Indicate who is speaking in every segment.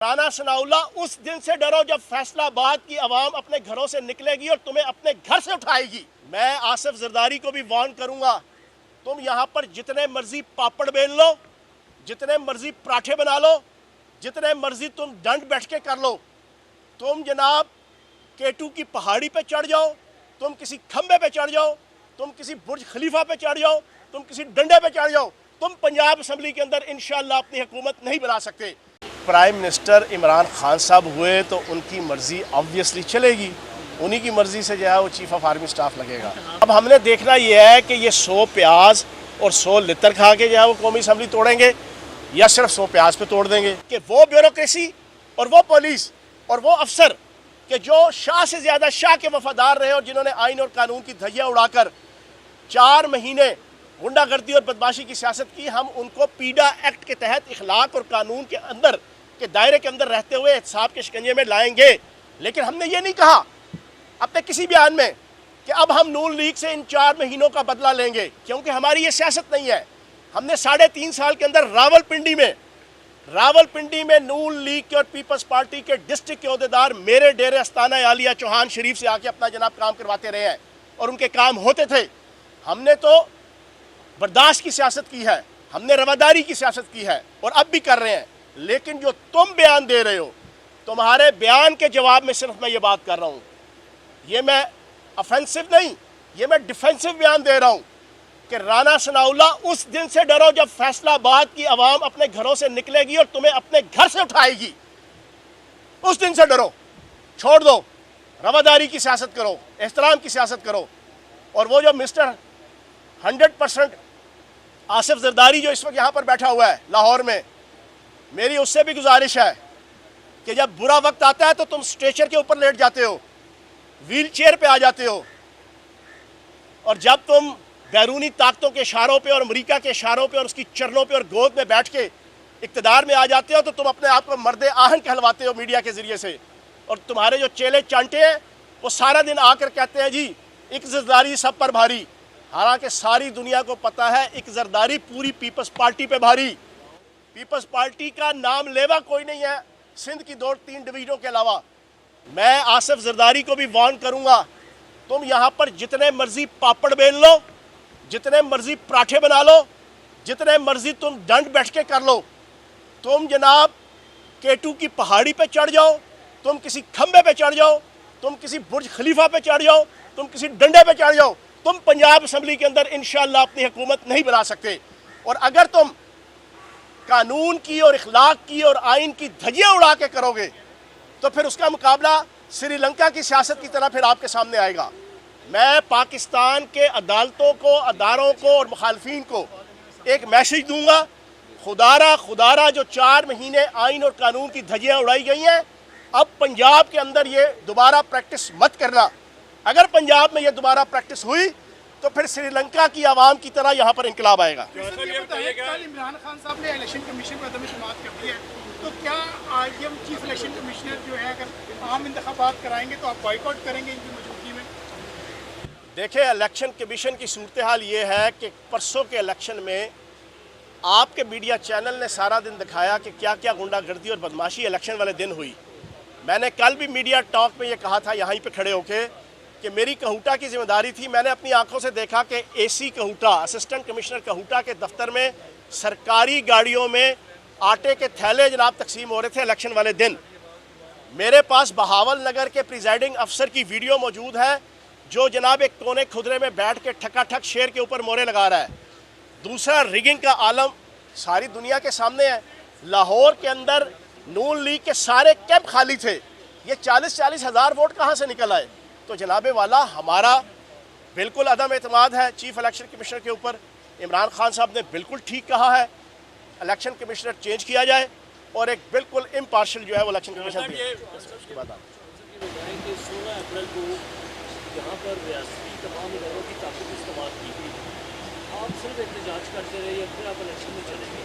Speaker 1: राना सनाउल्लाह, उस दिन से डरो जब फैसलाबाद की आवाम अपने घरों से निकलेगी और तुम्हें अपने घर से उठाएगी। मैं आसिफ जरदारी को भी वार्न करूंगा, तुम यहाँ पर जितने मर्जी पापड़ बेल लो, जितने मर्जी पराठे बना लो, जितने मर्जी तुम दंड बैठ के कर लो, तुम जनाब केटू की पहाड़ी पे चढ़ जाओ, तुम किसी खंबे पे चढ़ जाओ, तुम किसी बुर्ज खलीफा पे चढ़ जाओ, तुम किसी डंडे पे चढ़ जाओ, तुम पंजाब असम्बली के अंदर इंशाअल्लाह अपनी हुकूमत नहीं बना सकते। प्राइम मिनिस्टर इमरान खान साहब हुए तो उनकी मर्जी ऑब्वियसली चलेगी, उन्हीं की मर्जी से जो है वो चीफ ऑफ आर्मी स्टाफ लगेगा। अब हमने देखना ये है कि ये 100 प्याज और 100 लितर खा के जो है वो कौमी असम्बली तोड़ेंगे या सिर्फ 100 प्याज पे तोड़ देंगे। कि वो ब्यूरोक्रेसी और वो पुलिस और वो अफसर कि जो शाह से ज़्यादा शाह के वफादार रहे और जिन्होंने आइन और कानून की धज्जियाँ उड़ाकर 4 महीने गुंडागर्दी और बदमाशी की सियासत की, हम उनको पीडा एक्ट के तहत इखलाक और कानून के अंदर के दायरे के अंदर रहते हुए एहतसाब के शिकंजे में लाएंगे। लेकिन हमने ये नहीं कहा अपने किसी बयान में कि अब हम नून लीग से इन 4 महीनों का बदला लेंगे, क्योंकि हमारी ये सियासत नहीं है। हमने 3.5 साल के अंदर रावलपिंडी में नून लीग के और पीपल्स पार्टी के डिस्ट्रिक्ट के अहदेदार मेरे डेरे अस्ताना आलिया चौहान शरीफ से आके अपना जनाब काम करवाते रहे हैं और उनके काम होते थे। हमने तो बर्दाश्त की सियासत की है, हमने रवादारी की सियासत की है और अब भी कर रहे हैं। लेकिन जो तुम बयान दे रहे हो, तुम्हारे बयान के जवाब में सिर्फ मैं ये बात कर रहा हूँ, ये मैं ऑफेंसिव नहीं, ये मैं डिफेंसिव बयान दे रहा हूँ कि राना सनाउल्लाह, उस दिन से डरो जब फैसलाबाद की आवाम अपने घरों से निकलेगी और तुम्हें अपने घर से उठाएगी। उस दिन से डरो, छोड़ दो, रवादारी की सियासत करो, एहतराम की सियासत करो। और वो जो मिस्टर 100% आसिफ जरदारी जो इस वक्त यहाँ पर बैठा हुआ है लाहौर में, मेरी उससे भी गुजारिश है कि जब बुरा वक्त आता है तो तुम स्ट्रेचर के ऊपर लेट जाते हो, व्हील चेयर पे आ जाते हो, और जब तुम बैरूनी ताकतों के इशारों पे और अमेरिका के इशारों पे और उसकी चरणों पे और गोद में बैठ के इक़्तिदार में आ जाते हो, तो तुम अपने आप को मर्द आहन कहलवाते हो मीडिया के ज़रिए से। और तुम्हारे जो चेले चांटे हैं वो सारा दिन आकर कहते हैं जी एक जरदारी सब पर भारी। हालांकि सारी दुनिया को पता है एक जरदारी पूरी पीपल्स पार्टी पे भारी। पीपल्स पार्टी का नाम लेवा कोई नहीं है सिंध की 2-3 डिवीजनों के अलावा। मैं आसिफ जरदारी को भी वार्न करूंगा, तुम यहाँ पर जितने मर्जी पापड़ बेल लो, जितने मर्जी पराठे बना लो, जितने मर्जी तुम दंड बैठ के कर लो, तुम जनाब केटू की पहाड़ी पे चढ़ जाओ, तुम किसी खंबे पे चढ़ जाओ, तुम किसी बुर्ज खलीफा पे चढ़ जाओ, तुम किसी डंडे पे चढ़ जाओ, तुम पंजाब असम्बली के अंदर इंशाअल्लाह अपनी हुकूमत नहीं बना सकते। और अगर तुम कानून की और इखलाक की और आइन की धज्जियाँ उड़ा के करोगे तो फिर उसका मुकाबला श्रीलंका की सियासत की तरह फिर आपके सामने आएगा। मैं पाकिस्तान के अदालतों को, अदारों को और मुखालफीन को एक मैसेज दूंगा, खुदारा जो 4 महीने आइन और कानून की धज्जियाँ उड़ाई गई हैं, अब पंजाब के अंदर ये दोबारा प्रैक्टिस मत करना। अगर पंजाब में ये दोबारा प्रैक्टिस हुई तो फिर श्रीलंका की आवाम की तरह यहाँ पर इंकलाब आएगा।
Speaker 2: इमरान खान साहब ने इलेक्शन कमीशन को अदम शुमात कर दिया है, तो क्या आईएम चीफ इलेक्शन कमिश्नर जो है अगर आम इंतखाबात कराएंगे तो आप बॉयकॉट करेंगे इनकी मौजूदगी में?
Speaker 1: देखिए, इलेक्शन कमीशन की सूरत हाल ये है कि परसों के इलेक्शन में आपके मीडिया चैनल ने सारा दिन दिखाया कि क्या क्या गुंडागर्दी और बदमाशी इलेक्शन वाले दिन हुई। मैंने कल भी मीडिया टॉक में ये कहा था यहाँ पे खड़े होके कि मेरी कहूटा की जिम्मेदारी थी। मैंने अपनी आंखों से देखा कि AC Kahuta, assistant commissioner Kahuta के दफ्तर में सरकारी गाड़ियों में आटे के थैले जनाब तकसीम हो रहे थे इलेक्शन वाले दिन। मेरे पास बहावल नगर के प्रिजाइडिंग अफसर की वीडियो मौजूद है जो जनाब एक कोने खुदरे में बैठ के ठकाठक शेर के ऊपर मोहरे लगा रहा है। दूसरा, रिगिंग का आलम सारी दुनिया के सामने है। लाहौर के अंदर नून लीग के सारे कैंप खाली थे, ये 40-40 हज़ार वोट कहाँ से निकल आए? तो जनाबे वाला, हमारा बिल्कुल अदम एतमाद है चीफ इलेक्शन कमिश्नर के ऊपर। इमरान खान साहब ने बिल्कुल ठीक कहा है, इलेक्शन कमिश्नर चेंज किया जाए और एक बिल्कुल इम्पार्शल जो है वो इलेक्शन कमिश्नर दिया। उसके बाद
Speaker 3: 16 अप्रैल को यहाँ पर रियासती तमाम इदारों की ताकत इस्तेमाल की गई, आप सिर्फ एहतजाज करते रहे या फिर आप इलेक्शन में चलेंगे?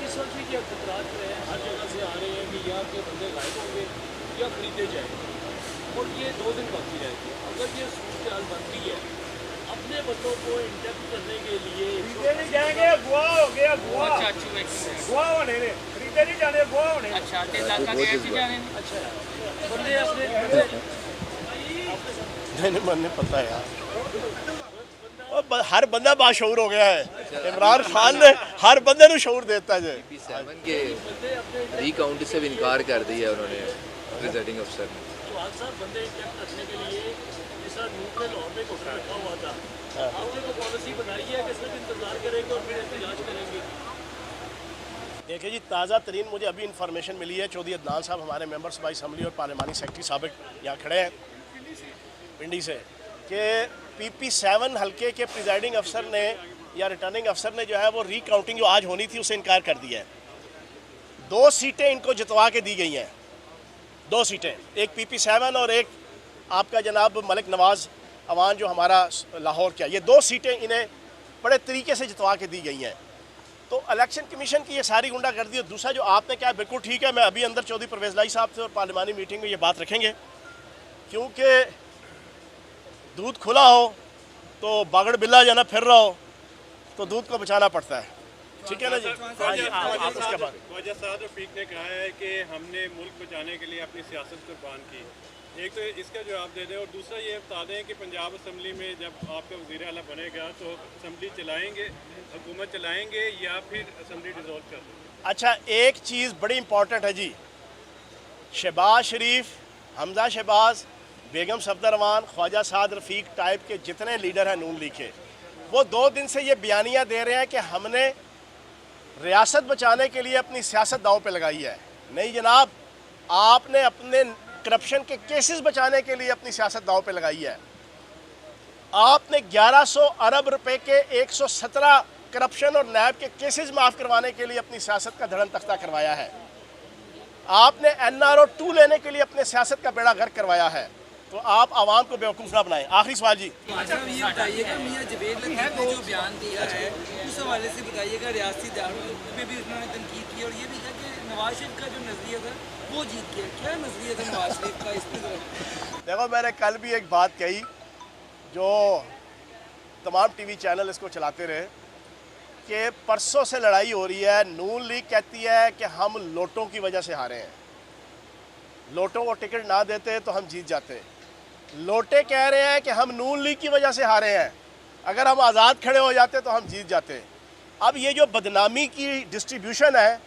Speaker 3: इस वक्त भी क्या खतरात रहे हैं, हर जगह से आ रहे हैं कि यहाँ के बंदे गायब होंगे या खरीदे जाएंगे और ये 2 दिन बाकी रहेंगे। अगर ये सूरत हाल बनती है, अब अपने बंदों को इंजेक्ट करने के लिए
Speaker 1: नहीं जाएंगे, गुआ हो गया, गुआ गुआ होने ने खरीदे नहीं जाने, गुआ होने।
Speaker 4: अच्छा ते इलाका के ऐसे जाने
Speaker 3: अच्छा बंदे अपने
Speaker 1: नहीं मैंने पता है यार, हर बंदा बाशऊर हो गया है। इमरान खान ने हर बंदे को शऊर देता है।
Speaker 5: P7 के रीकाउंट से भी इनकार कर दिया उन्होंने प्रिजाइडिंग अफसर ने।
Speaker 3: चौहान साहब बंदे इंजेक्ट रखने के लिए जिस तरह न्यूट्रल लाहौर में घोषणा रखा हुआ था, आपने तो पॉलिसी बनाई है कि सिर्फ इंतजार करेंगे और फिर एहतजाज करेंगे?
Speaker 1: देखिए जी, ताज़ा तरीन मुझे अभी इन्फॉर्मेशन मिली है, चौधरी अदनान साहब हमारे मेंबर्स बाई असम्बली और पार्लिमानी सेक्रेटरी साबिक यहाँ खड़े हैं पिंडी से, कि PP7 हल्के के प्रिजाइडिंग अफसर ने या रिटर्निंग अफसर ने जो है वो रीकाउंटिंग जो आज होनी थी उससे इनकार कर दिया है। 2 सीटें इनको जितवा के दी गई हैं, 2 सीटें, एक PP7 और एक आपका जनाब मलिक नवाज़ अवान जो हमारा लाहौर का, ये 2 सीटें इन्हें बड़े तरीके से जितवा के दी गई हैं। तो इलेक्शन कमीशन की ये सारी गुंडागर्दी। और दूसरा जो आपने कहा बिल्कुल ठीक है, मैं अभी अंदर चौधरी परवेज़ लाई साहब से और पार्लिमानी मीटिंग में ये बात रखेंगे, क्योंकि दूध खुला हो तो बागड़ बिल्ला जाना फिर रहा हो तो दूध को बचाना पड़ता है। ठीक है ना जी? हाँ जी, आप उसके बाद
Speaker 6: ख्वाजा साद रफीक ने कहा है कि हमने मुल्क बचाने के लिए अपनी सियासत कुर्बान की। एक तो इसका जवाब दे दें, और दूसरा ये बता दें कि पंजाब असम्बली में जब आपका वज़ीर आला बनेगा तो असम्बली चलाएंगे, हुकूमत चलाएंगे या फिर असम्बली डिसॉल्व कर देंगे?
Speaker 1: अच्छा, एक चीज़ बड़ी इंपॉर्टेंट है जी, शहबाज शरीफ, हमजा शहबाज, बेगम सफदरवान, ख्वाजा साद रफ़ीक टाइप के जितने लीडर हैं नून लीग के, वो 2 दिन से ये बयानियाँ दे रहे हैं कि हमने रियासत बचाने के लिए अपनी सियासत दांव पे लगाई है। नहीं जनाब, आपने अपने करप्शन के केसेस बचाने के लिए अपनी सियासत दांव पे लगाई है। आपने 1100 अरब रुपए के 117 करप्शन और नैब के केसेस माफ़ करवाने के लिए अपनी सियासत का धड़न तख्ता करवाया है। आपने NRO 2 लेने के लिए अपने सियासत का बेड़ा गर्क करवाया है। तो आप आवाम को बेवकूफ़ ना बनाएं। आखिरी सवाल जी,
Speaker 7: अच्छा ये बताइएगा, मियां जवेद लतीफ़ ने जो बयान दिया है उस हवाले से बताइएगा, रियासती इदारों में भी उन्होंने तनकीद की और ये भी है कि नवाज शरीफ का जो नज़रिया था वो जीत गया। क्या नज़रिया था नवाज शरीफ का इस पर?
Speaker 1: देखो, मैंने कल भी एक बात कही, जो तमाम TV चैनल इसको चलाते रहे, कि परसों से लड़ाई हो रही है। नून लीग कहती है कि हम लोटों की वजह से हारे हैं, लोटों को टिकट ना देते तो हम जीत जाते। लोटे कह रहे हैं कि हम नून लीग की वजह से हारे हैं, अगर हम आज़ाद खड़े हो जाते तो हम जीत जाते। अब ये जो बदनामी की डिस्ट्रीब्यूशन है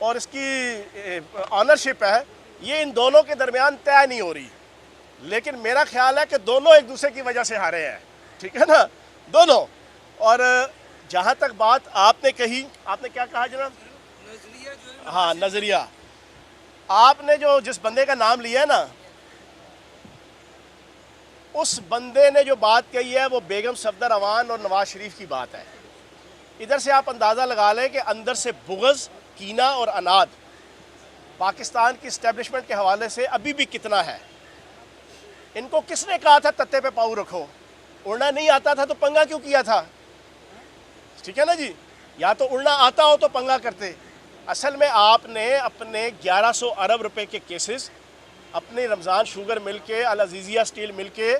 Speaker 1: और इसकी ऑनरशिप है, ये इन दोनों के दरमियान तय नहीं हो रही, लेकिन मेरा ख्याल है कि दोनों एक दूसरे की वजह से हारे हैं। ठीक है ना, दोनों। और जहाँ तक बात आपने कही, आपने क्या कहा जनाब?
Speaker 7: नज़रिया जो है,
Speaker 1: हाँ, नज़रिया। आपने जो जिस बंदे का नाम लिया है ना, उस बंदे ने जो बात कही है वो बेगम सफदर अवान और नवाज शरीफ की बात है। इधर से आप अंदाज़ा लगा लें कि अंदर से बुग़्ज़, कीना और अनाद पाकिस्तान की इस्टेब्लिशमेंट के हवाले से अभी भी कितना है। इनको किसने कहा था तत्ते पे पाँव रखो? उड़ना नहीं आता था तो पंगा क्यों किया था? ठीक है ना जी, या तो उड़ना आता हो तो पंगा करते। असल में आपने अपने 1100 अरब रुपए के केसेस, अपने रमज़ान शुगर मिल के, अल अज़ीज़िया स्टील मिल के,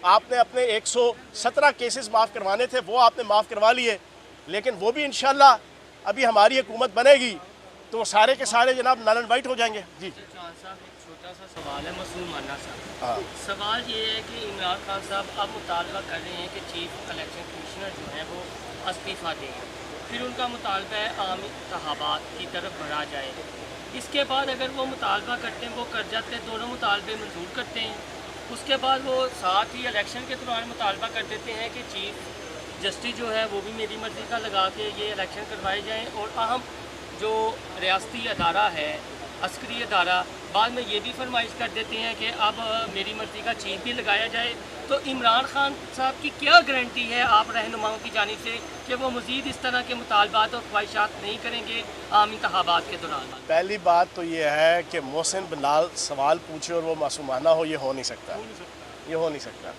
Speaker 1: आपने अपने 117 केसेस माफ़ करवाने थे, वो आपने माफ़ करवा लिए। लेकिन वो भी इंशाल्लाह अभी हमारी हुकूमत बनेगी तो वो सारे के सारे जनाब नल एंड वाइट हो जाएंगे। जी
Speaker 4: चौहान साहब, एक छोटा सा सवाल है मासूम माना साहब।
Speaker 1: हाँ,
Speaker 4: सवाल ये है कि इमरान खान साहब अब मुतालबा कर रहे हैं कि चीफ इलेक्शन कमिश्नर जो है वो इस्तीफ़ा दें, फिर उनका मुतालबा है आम इंतखाबात की तरफ बढ़ा जाए। इसके बाद अगर वो मुतालबा करते हैं, वो कर जाते हैं, दोनों मुतालबे मंजूर करते हैं, उसके बाद वो साथ ही इलेक्शन के दौरान मुतालबा कर देते हैं कि चीफ जस्टिस जो है वो भी मेरी मर्ज़ी का लगा के ये इलेक्शन करवाए जाएँ, और अहम जो रियासती अदारा है, अस्करी अदारा, बाद में ये भी फरमाइश कर देते हैं कि अब मेरी मर्ज़ी का चीफ भी लगाया जाए। तो इमरान खान साहब की क्या गारंटी है आप रहनुमाओं की जानिब से कि वो मज़ीद इस तरह के मुतालबात और ख्वाहिशात नहीं करेंगे आम इंतखाबात के दौरान?
Speaker 1: पहली बात तो ये है कि मोहसिन बिलाल सवाल पूछे और वो मासूमाना हो, ये हो नहीं सकता, ये हो नहीं सकता।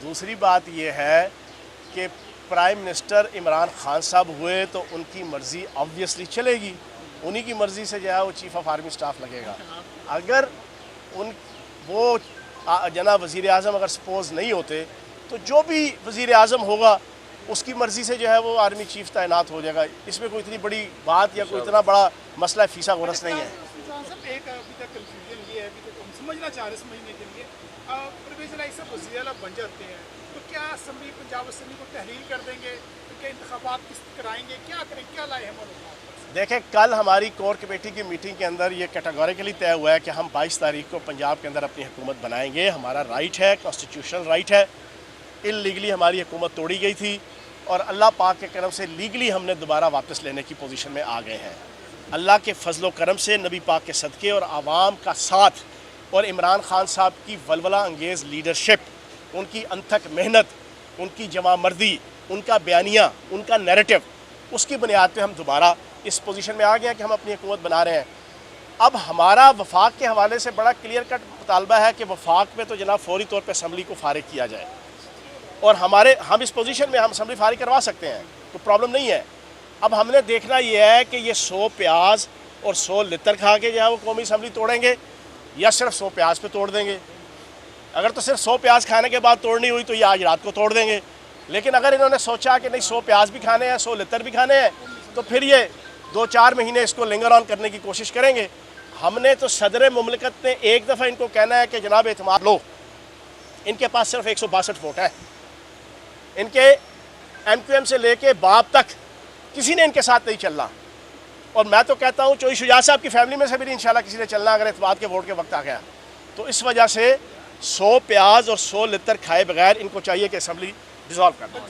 Speaker 1: दूसरी बात ये है कि प्राइम मिनिस्टर इमरान खान साहब हुए तो उनकी मर्ज़ी ऑब्वियसली चलेगी, उन्हीं की मर्ज़ी से जो है वो चीफ़ ऑफ आर्मी स्टाफ लगेगा। अगर उन वो जनाब वज़ीर आज़म अगर सपोज़ नहीं होते तो जो भी वज़ीर आज़म होगा उसकी मर्ज़ी से जो है वो आर्मी चीफ तैनात हो जाएगा। इसमें कोई इतनी बड़ी बात या कोई इतना बड़ा मसला फ़ीसा गोरस नहीं है।
Speaker 2: एक अभी तक कंफ्यूजन ये है, अभी तक हम समझना चाह रहे समझने के लिए परवेज़ इलाही साहब वज़ीर आला बन जाते हैं तो क्या असम्बली पंजाब असम्बली को तहलील कर देंगे, तो क्या इंतखाबात किस कराएंगे, क्या करें, क्या लाए हम लोग?
Speaker 1: देखें, कल हमारी कोर कमेटी की मीटिंग के अंदर ये कैटेगोरिकली तय हुआ है कि हम 22 तारीख को पंजाब के अंदर अपनी हुकूमत बनाएंगे। हमारा राइट है, कॉन्स्टिट्यूशनल राइट है। इलीगली हमारी हुकूमत तोड़ी गई थी और अल्लाह पाक के करम से लीगली हमने दोबारा वापस लेने की पोजीशन में आ गए हैं। अल्लाह के फजलो करम से, नबी पाक के सदक़े और आवाम का साथ और इमरान खान साहब की वलवला अंगेज़ लीडरशिप, उनकी अनथक मेहनत, उनकी जमा मर्दी, उनका बयानिया, उनका नैरेटिव, उसकी बुनियाद पे हम दोबारा इस पोजीशन में आ गए हैं कि हम अपनी हुकूमत बना रहे हैं। अब हमारा वफाक के हवाले से बड़ा क्लियर कट मुतालबा है कि वफाक में तो जनाब फौरी तौर पर असम्बली को फारिग किया जाए और हम इस पोजीशन में हम असम्बली फारिग करवा सकते हैं, तो प्रॉब्लम नहीं है। अब हमने देखना ये है कि ये 100 प्याज और 100 लितर खा के जो है वो कौमी असम्बली तोड़ेंगे या सिर्फ 100 प्याज पे तोड़ देंगे। अगर तो सिर्फ 100 प्याज खाने के बाद तोड़नी हुई तो ये आज रात को तोड़ देंगे, लेकिन अगर इन्होंने सोचा कि नहीं 100 प्याज भी खाने हैं, 100 लितर भी खाने हैं, तो फिर ये 2-4 महीने इसको लिंगर ऑन करने की कोशिश करेंगे। हमने तो सदर मुमलिकत ने एक दफ़ा इनको कहना है कि जनाब एतमाद लो, इनके पास सिर्फ 162 वोट है। इनके MQM से लेके बाप तक किसी ने इनके साथ नहीं चलना, और मैं तो कहता हूँ चौधरी शुजात साहब की फैमिली में से भी नहीं इंशाल्लाह किसी ने चलना अगर एतमाद के वोट के वक्त आ गया। तो इस वजह से 100 प्याज और 100 लितर खाए बगैर इनको चाहिए कि असम्बली डिज़ोल्व कर दें।